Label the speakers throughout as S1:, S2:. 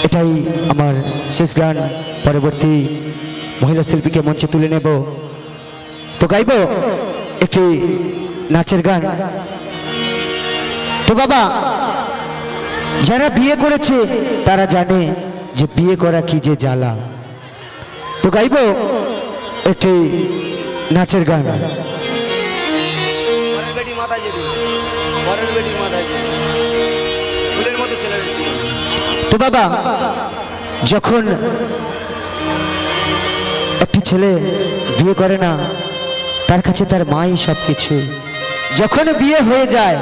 S1: এটাই আমার শেষ গান। পরবর্তী মহিলা শিল্পীকে মঞ্চে তুলে নেব। তো গাইব একটি নাচের গান। তো বাবা, যারা বিয়ে করেছে তারা জানে যে বিয়ে করা কি যে জ্বালা। তো গাইব একটি নাচের গান। তো বাবা, যখন একটি ছেলে বিয়ে করে না, তার কাছে তার মাই সবকিছু। যখন বিয়ে হয়ে যায়,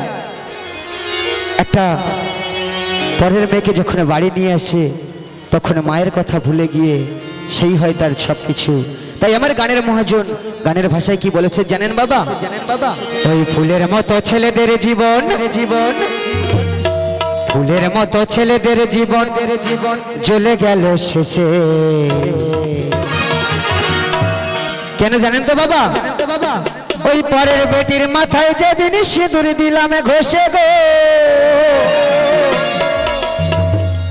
S1: একটা পরের মেয়েকে যখন বাড়ি নিয়ে আসে, তখন মায়ের কথা ভুলে গিয়ে সেই হয় তার সবকিছু। তাই আমার গানের মহাজন গানের ভাষায় কি বলেছে জানেন বাবা? ওই ফুলের মতো ছেলেদের জীবন, ফুলের মতো ছেলেদের জীবন জ্বলে গেল শেষে। কেন জানেন তো বাবা? ওই পরের বেটির মাথায় যেদিন সিঁদুর দিলাম ঘষে গো,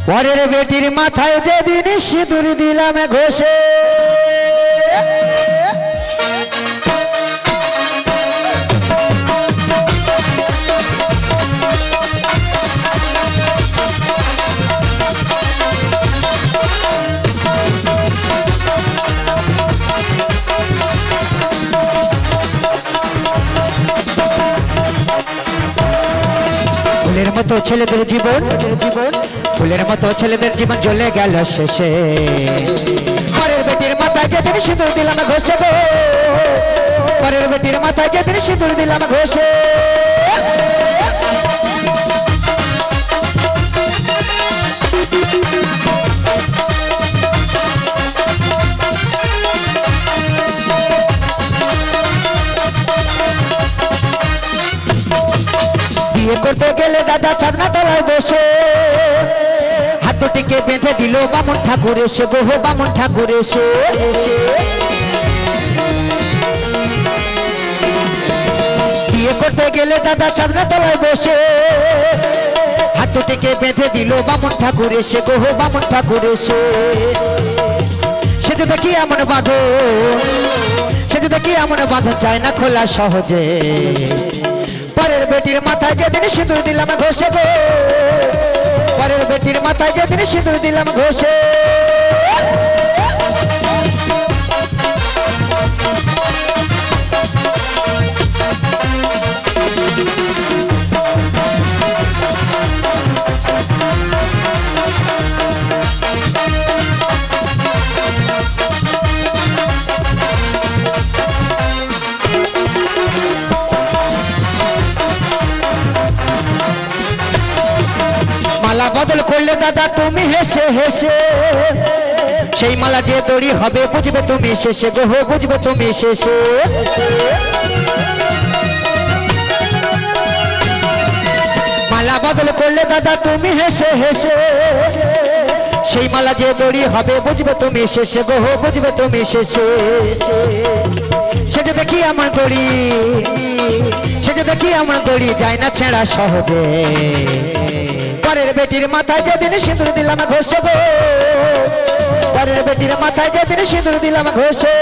S1: পরের বেটির মাথায় যেদিন সিঁদুর দিলাম ঘষে, ফুলের মতো ছেলেদের জীবন, ফুলের মতো ছেলেদের জীবন জ্বলে গেল শেষে। পরের বেটির মাথায় যেদিন সিঁদুর দিলাম ঘষে গো, পরের বেটির মাথায় যেদিন সিঁদুর দিলাম ঘষে। বিয়ে করতে গেলে দাদা ছাদনা তলায় বসে, হাত দুটিকে বেঁধে দিল বামুন ঠাকুর এসে গো, বামুন ঠাকুর এসে। বিয়ে করতে গেলে দাদা ছাদনা তলায় বসে, হাত দুটিকে বেঁধে দিল বামুন ঠাকুর এসে গো, বামুন ঠাকুর এসে। সে তো দেখি এমন বাঁধন, সে তো দেখি এমন বাঁধন যায় না খোলা সহজে। পরের বেটির মাথায় যেদিন সিঁদুর দিলাম ঘষে গো, পরের বেটির মাথায় যেদিন সিঁদুর দিলাম ঘষে। মালা বদল করলে দাদা তুমি হেসে হেসে, সেই মালা যে দড়ি হবে বুঝবে তুমি শেষে গো, বুঝবে তুমি শেষে। মালা বদল করলে দাদা তুমি হেসে হেসে, সেই মালা যে দড়ি হবে বুঝবে তুমি শেষে গো, বুঝবে তুমি শেষে। সে যে দেখি আমার দড়ি, সে যে দেখি আমার দড়ি যায় না ছেঁড়া সহজে। পরের বেটির মাথায় যেদিন সিঁদুর দিলাম ঘষে গো, পরের বেটির মাথায় যেদিন সিঁদুর দিলাম ঘষে।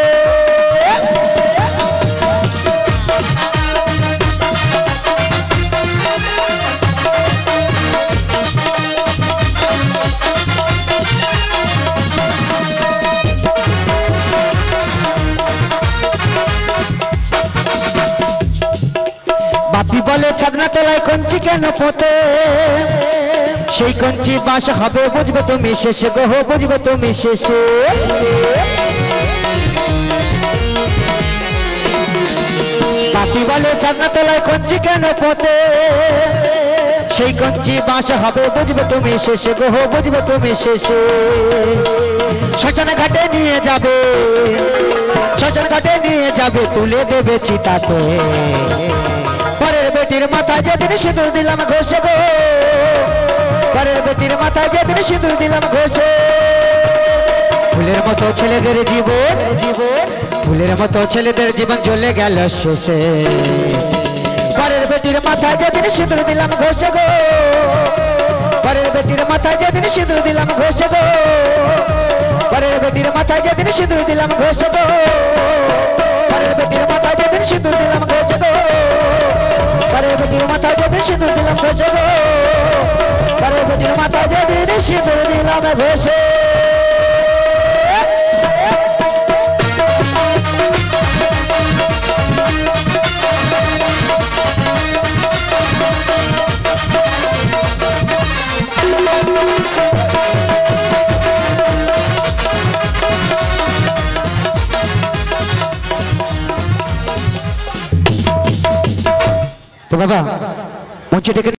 S1: বাপি বলে ছাদনা তলায় কঞ্চি কেন পোতে, সেই কঞ্চি বাস হবে বুঝবে তুমি শেষে গো, বুঝবে তুমি শেষে। বাপি বলে ছাদনা তলায় কঞ্চি কেন পোতে, সেই কঞ্চি বাস হবে বুঝবে তুমি শেষে গো, বুঝবে তুমি শেষে। শ্মশান ঘাটে নিয়ে যাবে, শ্মশান ঘাটে নিয়ে যাবে তুলে দেবে চিতাতে। পরের বেটির মাথায় যেদিন সিঁদুর দিলাম ঘষে গো, পরের বেটির মাথায় যেদিন সিঁদুর দিলাম ঘষে। ফুলের মতো ছেলেদের জীবন, ফুলের মতো ছেলেদের জীবন জ্বলে গেল শেষে। পরের বেটির মাথায় যেদিন সিঁদুর দিলাম ঘষে গো, পরের বেটির মাথায় যেদিন সিঁদুর দিলাম ঘষে গো পরের বেটির মাথায় যেদিন সিঁদুর দিলাম ঘষে গো পরের বেটির মাথায় যেদিন সিঁদুর দিলাম ঘষে গো পরের বেটির মাথায় যেদিন সিঁদুর দিলাম ঘষে গো পরের বেটির মাথায় যেদিন সিঁদুর দিলাম ঘষে তো বাবা মঞ্চে ডেকে